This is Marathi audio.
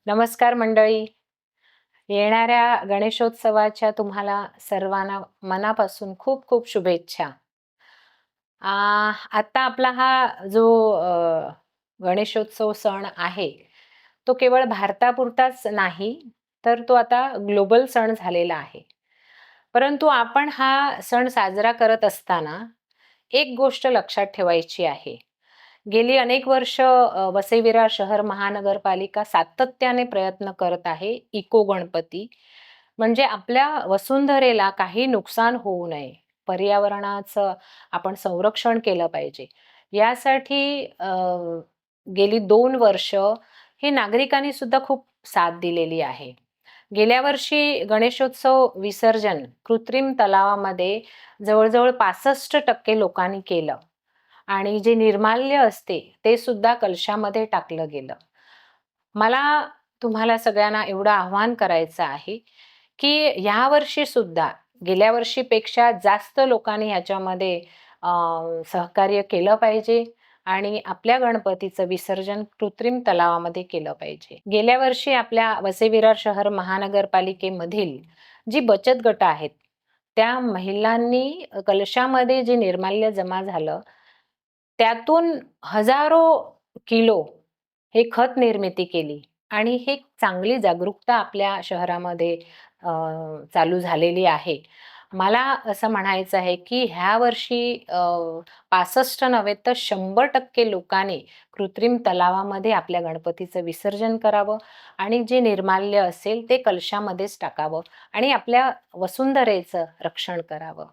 नमस्कार मंडळी. येणाऱ्या गणेशोत्सवाच्या तुम्हाला सर्वांना मनापासून खूप खूप शुभेच्छा. आ, आता आपला हा जो गणेशोत्सव सण आहे, तो केवळ भारतापुरताच नाही, तर तो आता ग्लोबल सण झालेला आहे. परंतु आपण हा सण साजरा करत असताना एक गोष्ट लक्षात ठेवायची आहे. गेली अनेक वर्ष वसई-विरार शहर महानगरपालिका सातत्याने प्रयत्न करत आहे इको गणपती म्हणजे आपल्या वसुंधरेला काही नुकसान होऊ नये, पर्यावरणाचं आपण संरक्षण केलं पाहिजे. यासाठी गेली 2 वर्ष हे नागरिकांनी सुद्धा खूप साथ दिलेली आहे. गेल्या वर्षी गणेशोत्सव विसर्जन कृत्रिम तलावामध्ये जवळ-जवळ 65% लोकांनी केलं. आणि जे निर्माल्य असते ते सुद्धा कलशामध्ये टाकलं गेलं. मला तुम्हाला सगळ्यांना एवढं आव्हान करायचं आहे, की यावर्षी सुद्धा गेल्या वर्षीपेक्षा जास्त लोकांनी ह्याच्यामध्ये सहकार्य केलं पाहिजे आणि आपल्या गणपतीचं विसर्जन कृत्रिम तलावामध्ये केलं पाहिजे. गेल्या वर्षी आपल्या वसई-विरार शहर महानगरपालिकेमधील जी बचत गट आहेत, त्या महिलांनी कलशामध्ये जे निर्माल्य जमा झालं, त्यातून हजारो किलो हे खत निर्मिती केली आणि हे चांगली जागरूकता आपल्या शहरामध्ये चालू झालेली आहे. मला असं म्हणायचं आहे, की ह्या वर्षी 65 नव्हे तर 100% लोकांनी कृत्रिम तलावामध्ये आपल्या गणपतीचं विसर्जन करावं आणि जे निर्माल्य असेल ते कलशामध्येच टाकावं आणि आपल्या वसुंधरेचं रक्षण करावं.